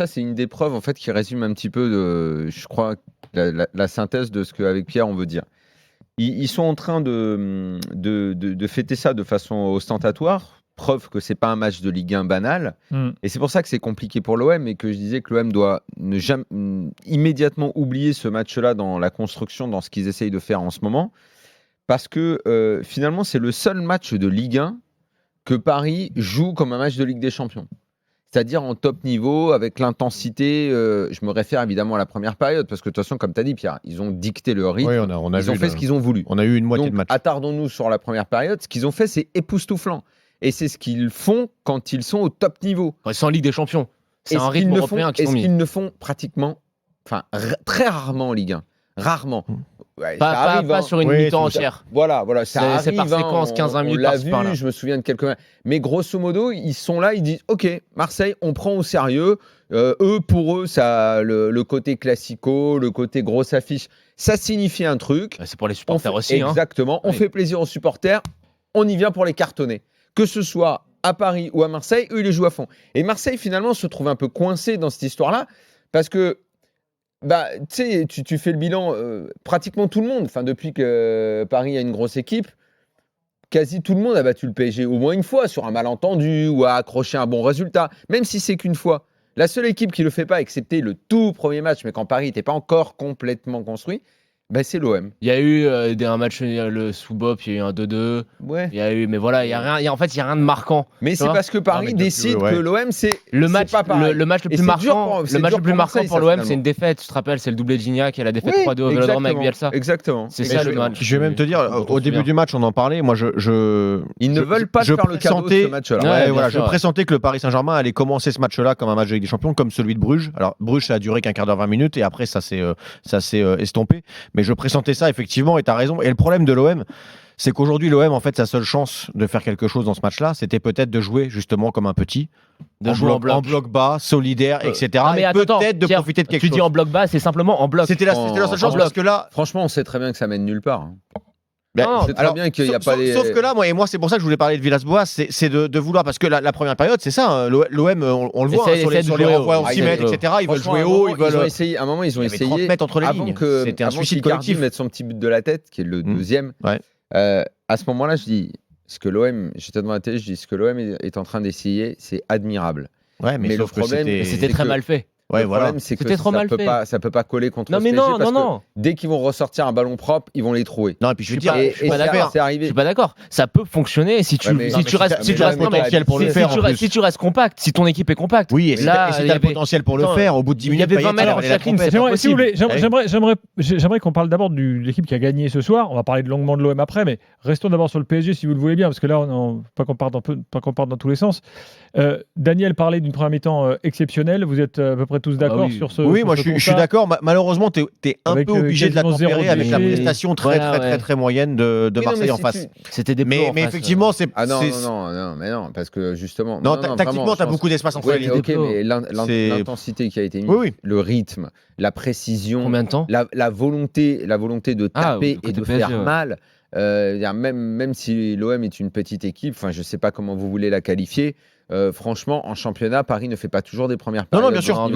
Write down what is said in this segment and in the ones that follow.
Ça, c'est une des preuves en fait qui résume un petit peu, je crois, la synthèse de ce qu'avec Pierre on veut dire. Ils sont en train de fêter ça de façon ostentatoire, preuve que c'est pas un match de Ligue 1 banal. Et c'est pour ça que c'est compliqué pour l'OM et que je disais que l'OM doit ne jamais, immédiatement oublier ce match-là dans la construction, dans ce qu'ils essayent de faire en ce moment. Parce que finalement, c'est le seul match de Ligue 1 que Paris joue comme un match de Ligue des Champions. C'est-à-dire en top niveau, avec l'intensité. Je me réfère évidemment à la première période, parce que de toute façon, comme tu as dit, Pierre, ils ont dicté le rythme. Oui, ils ont fait ce qu'ils ont voulu. On a eu une moitié Donc, de match. Attardons-nous sur la première période. Ce qu'ils ont fait, c'est époustouflant. Et c'est ce qu'ils font quand ils sont au top niveau. Ils sont en Ligue des Champions. C'est un rythme européen qu'ils ont mis. Est-ce qu'ils ne font pratiquement, très rarement en Ligue 1. Rarement. Ouais, pas sur une mi-temps entière. Voilà, ça arrive. C'est par séquence, 15-20 minutes on l'a par-ci, vu, par-là. je me souviens de quelques matchs. Mais grosso modo, ils sont là, ils disent OK, Marseille, on prend au sérieux. Pour eux, ça, le côté classico, le côté grosse affiche, ça signifie un truc. C'est pour les supporters aussi. Exactement. On fait plaisir aux supporters. On y vient pour les cartonner. Que ce soit à Paris ou à Marseille, eux, ils les jouent à fond. Et Marseille, finalement, se trouve un peu coincé dans cette histoire-là parce que tu fais le bilan, pratiquement tout le monde, depuis que Paris a une grosse équipe, quasi tout le monde a battu le PSG au moins une fois sur un malentendu ou a accroché un bon résultat, même si c'est qu'une fois. La seule équipe qui ne le fait pas, excepté le tout premier match, mais quand Paris n'était pas encore complètement construit, c'est l'OM. Il y a eu un match sous Bop, il y a eu un 2-2. Ouais. Il y a eu, mais voilà, il y a rien. En fait, il y a rien de marquant. Mais c'est parce que Paris décide que l'OM c'est le match pas pareil. Le match le plus marquant. Le match le plus marquant pour l'OM, c'est une défaite. Tu te rappelles, c'est le doublé de Gignac et la défaite 3-2 au Vélodrome avec Bielsa. Exactement. C'est ça le match. Je vais même te dire, au début du match, on en parlait. Moi, ils ne veulent pas faire le cadeau de ce match-là. Je pressentais que le Paris Saint-Germain allait commencer ce match-là comme un match de Ligue des Champions, comme celui de Bruges. Alors Bruges, ça a duré qu'un quart d'heure, 20 minutes, et après ça s'est estompé. Mais je pressentais ça effectivement, et tu as raison. Et le problème de l'OM, c'est qu'aujourd'hui l'OM, en fait, sa seule chance de faire quelque chose dans ce match-là, c'était peut-être de jouer justement comme un petit, en bloc bas, solidaire, etc. Mais peut-être de profiter de quelque chose. Tu dis en bloc bas, c'est simplement en bloc. C'était la seule chance parce que là, franchement, on sait très bien que ça mène nulle part. C'est très bien qu'il y a pas les... Sauf que là, moi, c'est pour ça que je voulais parler de Villas-Boas, c'est de vouloir, parce que la première période, c'est ça, l'OM, on le voit, sur les renvois en 6 mètres, etc. Ils veulent jouer haut, ils ont essayé, à un moment, ils ont essayé 30 mètres entre les lignes. C'était un suicide collectif. Mettre son petit but de la tête, qui est le deuxième. À ce moment-là, je dis, ce que l'OM, j'étais devant la télé, je dis, ce que l'OM est en train d'essayer, c'est admirable. Ouais, mais le problème, c'était très mal fait. Le problème, c'est que ça peut pas coller contre le PSG parce que dès qu'ils vont ressortir un ballon propre, ils vont les trouver. Non, et puis je veux dire, je suis pas d'accord. Ça peut fonctionner si tu restes compact, si ton équipe est compacte. Oui, et si t'as le potentiel pour le faire, au bout de 10 minutes, il y avait 20 mètres en chaque ligne. Si vous voulez, j'aimerais qu'on parle d'abord de l'équipe qui a gagné ce soir. On va parler longuement de l'OM après, mais restons d'abord sur le PSG si vous le voulez bien, parce que là, pas qu'on parte dans tous les sens. Daniel parlait d'une première mi-temps exceptionnelle. Vous êtes à peu près tous d'accord sur ce. Oui, moi je suis d'accord. Malheureusement, tu es un peu obligé de la tempérer avec la prestation très moyenne de Marseille en face. C'était des mais effectivement, c'est. Ah non, parce que justement. Non, tactiquement, tu as beaucoup d'espace entre les lignes. Ok, mais l'intensité qui a été mise, le rythme, la précision, combien de temps, la volonté de taper et de faire mal. Même si l'OM est une petite équipe, je ne sais pas comment vous voulez la qualifier. Franchement, en championnat, Paris ne fait pas toujours des premières périodes. Non, bien sûr.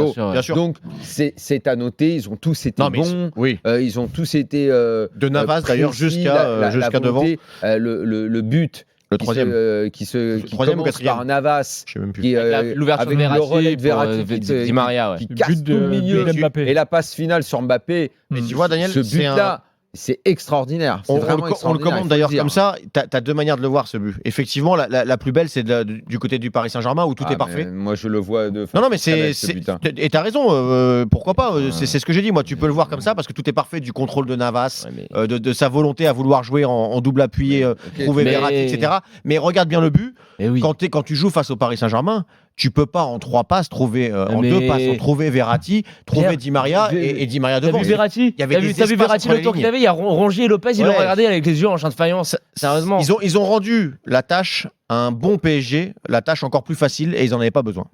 Donc, c'est à noter. Ils ont tous été bons. Oui. Ils ont tous été. De Navas, d'ailleurs, jusqu'à devant. Le but. Le troisième. Qui commence par Navas. L'ouverture de Verratti, Di Maria. Qui casse tout le milieu. Et la passe finale sur Mbappé. Mais tu vois, Daniel, ce but-là. C'est extraordinaire. On le commande d'ailleurs comme ça. Tu as deux manières de le voir, ce but. Effectivement, la plus belle, c'est du côté du Paris Saint-Germain où tout est parfait. Moi, je le vois de façon. Non, mais et tu as raison. Pourquoi pas C'est ce que j'ai dit. Moi, tu peux le voir comme ça parce que tout est parfait du contrôle de Navas, de sa volonté à vouloir jouer en double appuyé, trouver Verratti, etc. Mais regarde bien le but. Quand tu joues face au Paris Saint-Germain, tu peux pas en 3 passes trouver deux passes trouver Verratti, trouver Di Maria et Di Maria devant. T'as vu Verratti? T'as vu Verratti le tour qu'il avait? Il y a Rongier et Lopez, ils l'ont regardé avec les yeux en champ de faïence. Sérieusement. Ils ont rendu la tâche à un bon PSG, la tâche encore plus facile, et ils en avaient pas besoin.